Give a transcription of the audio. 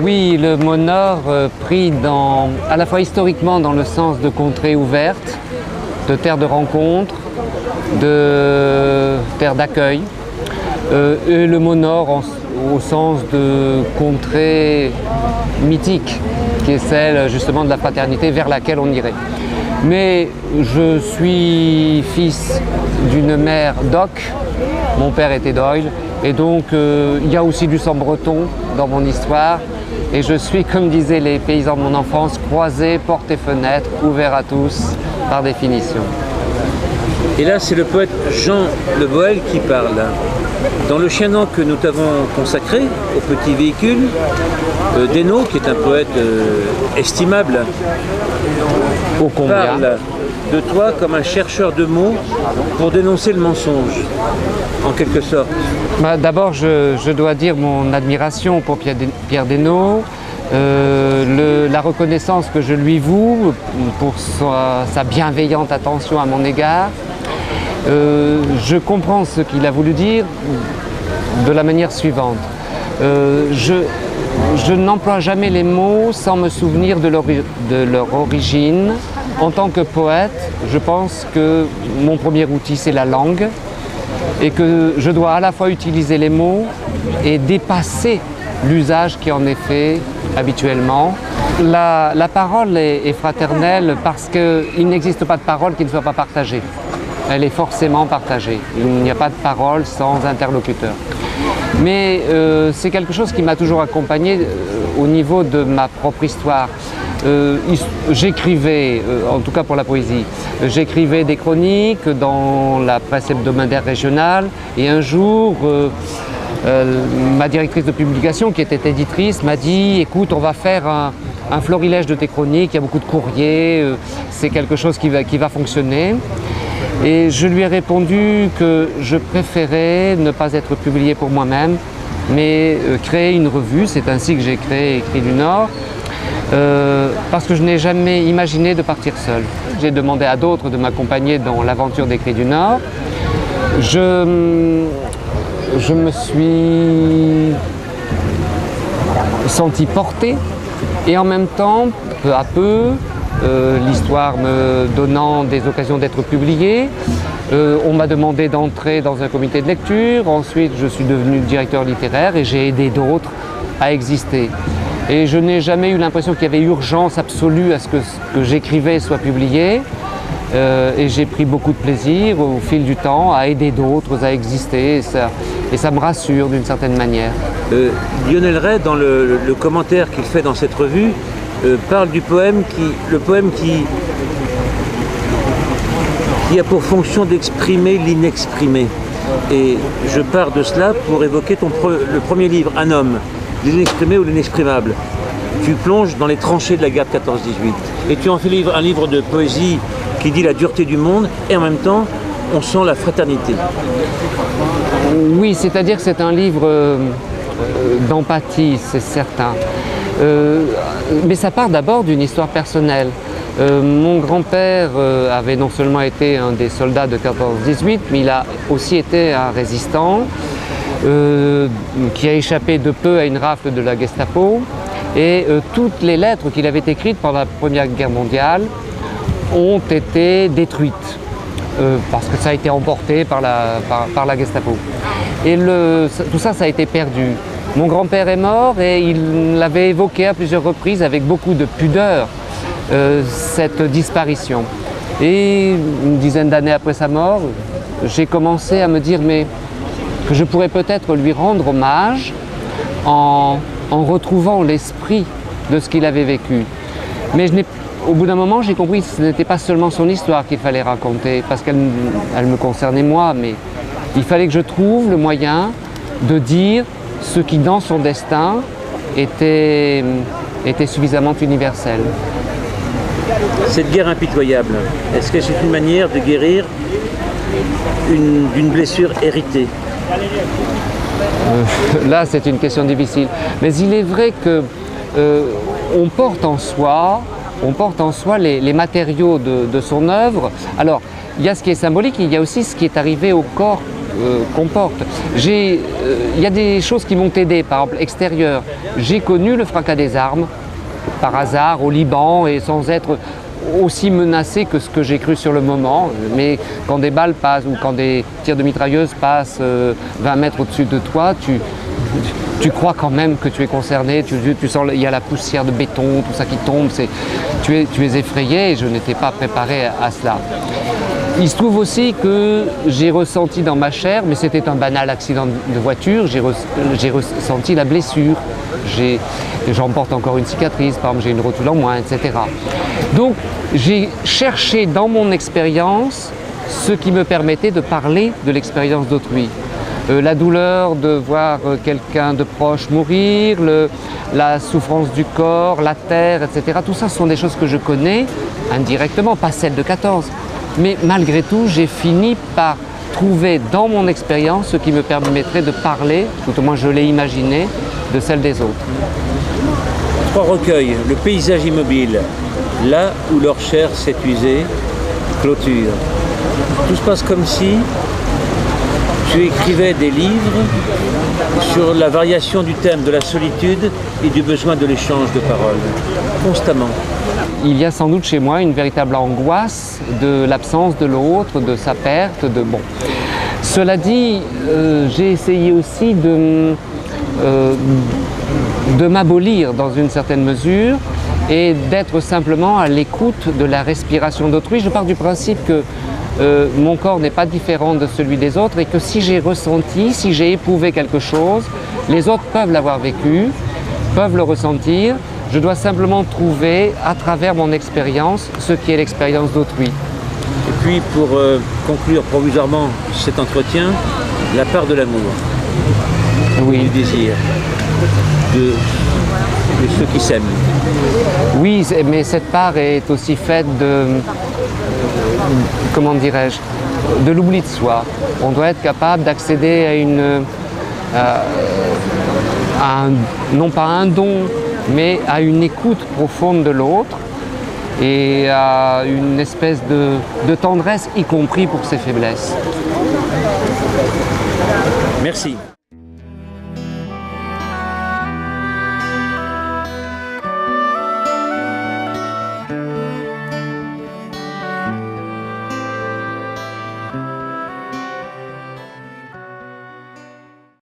Oui, le mot nord pris à la fois historiquement dans le sens de contrée ouverte, de terre de rencontre, de terre d'accueil, et le mot nord au sens de contrée mythique, qui est celle justement de la fraternité vers laquelle on irait. Mais je suis fils d'une mère d'Oc, mon père était d'Oil, et donc il y a aussi du sang breton dans mon histoire. Et je suis, comme disaient les paysans de mon enfance, croisé, portes et fenêtres, ouvert à tous, par définition. Et là, c'est le poète Jean Le Bohel qui parle. Dans le Chien Nant que nous t'avons consacré au petit véhicule, Desnos, qui est un poète estimable, parle de toi comme un chercheur de mots pour dénoncer le mensonge, en quelque sorte. D'abord, je dois dire mon admiration pour Pierre Desnos, la reconnaissance que je lui voue pour sa bienveillante attention à mon égard. Je comprends ce qu'il a voulu dire de la manière suivante. Je n'emploie jamais les mots sans me souvenir de leur origine. En tant que poète, je pense que mon premier outil, c'est la langue et que je dois à la fois utiliser les mots et dépasser l'usage qui en est fait habituellement. La parole est fraternelle parce qu'il n'existe pas de parole qui ne soit pas partagée. Elle est forcément partagée. Il n'y a pas de parole sans interlocuteur. Mais c'est quelque chose qui m'a toujours accompagné au niveau de ma propre histoire. J'écrivais, en tout cas pour la poésie, j'écrivais des chroniques dans la presse hebdomadaire régionale et un jour, ma directrice de publication, qui était éditrice, m'a dit « Écoute, on va faire un florilège de tes chroniques, il y a beaucoup de courriers, c'est quelque chose qui va fonctionner ». Et je lui ai répondu que je préférais ne pas être publié pour moi-même, mais créer une revue. C'est ainsi que j'ai créé Écrits du Nord, parce que je n'ai jamais imaginé de partir seul. J'ai demandé à d'autres de m'accompagner dans l'aventure d'Écrits du Nord. Je me suis senti porté et en même temps, peu à peu, l'histoire me donnant des occasions d'être publié. On m'a demandé d'entrer dans un comité de lecture. Ensuite, je suis devenu directeur littéraire et j'ai aidé d'autres à exister. Et je n'ai jamais eu l'impression qu'il y avait urgence absolue à ce que j'écrivais soit publié. Et j'ai pris beaucoup de plaisir au fil du temps à aider d'autres à exister. Et ça me rassure d'une certaine manière. Lionel Ray, dans le commentaire qu'il fait dans cette revue, parle du poème qui a pour fonction d'exprimer l'inexprimé. Et je pars de cela pour évoquer le premier livre, Un homme, l'inexprimé ou l'inexprimable. Tu plonges dans les tranchées de la guerre de 14-18 et tu en fais un livre de poésie qui dit la dureté du monde et en même temps on sent la fraternité. Oui, c'est-à-dire que c'est un livre d'empathie, c'est certain. Mais ça part d'abord d'une histoire personnelle. Mon grand-père avait non seulement été un des soldats de 14-18, mais il a aussi été un résistant qui a échappé de peu à une rafle de la Gestapo. Et toutes les lettres qu'il avait écrites pendant la Première Guerre mondiale ont été détruites parce que ça a été emporté par la Gestapo. Et tout ça, ça a été perdu. Mon grand-père est mort et il l'avait évoqué à plusieurs reprises avec beaucoup de pudeur, cette disparition. Et une dizaine d'années après sa mort, j'ai commencé à me dire que je pourrais peut-être lui rendre hommage en retrouvant l'esprit de ce qu'il avait vécu. Mais au bout d'un moment, j'ai compris que ce n'était pas seulement son histoire qu'il fallait raconter, parce qu'elle me concernait moi, mais il fallait que je trouve le moyen de dire ce qui, dans son destin, était suffisamment universel. Cette guerre impitoyable, est-ce que c'est une manière de guérir d'une blessure héritée? Là, c'est une question difficile. Mais il est vrai que on porte en soi les matériaux de son œuvre. Alors, il y a ce qui est symbolique, il y a aussi ce qui est arrivé au corps comporte. Il y a des choses qui m'ont aidé, par exemple extérieur. J'ai connu le fracas des armes par hasard au Liban et sans être aussi menacé que ce que j'ai cru sur le moment, mais quand des balles passent ou quand des tirs de mitrailleuse passent 20 mètres au-dessus de toi, tu crois quand même que tu es concerné, tu sens il y a la poussière de béton, tout ça qui tombe, tu es effrayé et je n'étais pas préparé à cela. Il se trouve aussi que j'ai ressenti dans ma chair, mais c'était un banal accident de voiture, j'ai ressenti la blessure. J'en porte encore une cicatrice, par exemple j'ai une rotule en moins, etc. Donc j'ai cherché dans mon expérience ce qui me permettait de parler de l'expérience d'autrui. La douleur de voir quelqu'un de proche mourir, la souffrance du corps, la terre, etc. Tout ça ce sont des choses que je connais indirectement, pas celles de 14. Mais malgré tout, j'ai fini par trouver dans mon expérience ce qui me permettrait de parler, tout au moins je l'ai imaginé, de celle des autres. 3 recueils, le paysage immobile, là où leur chair s'est usée, clôture. Tout se passe comme si tu écrivais des livres sur la variation du thème de la solitude et du besoin de l'échange de paroles, constamment. Il y a sans doute chez moi une véritable angoisse de l'absence de l'autre, de sa perte, bon. Cela dit, j'ai essayé aussi de m'abolir dans une certaine mesure et d'être simplement à l'écoute de la respiration d'autrui. Je pars du principe que mon corps n'est pas différent de celui des autres et que si j'ai ressenti, si j'ai éprouvé quelque chose, les autres peuvent l'avoir vécu, peuvent le ressentir. Je dois simplement trouver à travers mon expérience ce qui est l'expérience d'autrui. Et puis pour conclure provisoirement cet entretien, la part de l'amour, oui. Du désir, de ceux qui s'aiment. Oui, mais cette part est aussi faite de, comment dirais-je, de l'oubli de soi. On doit être capable d'accéder à non pas un don, mais à une écoute profonde de l'autre et à une espèce de tendresse, y compris pour ses faiblesses. Merci.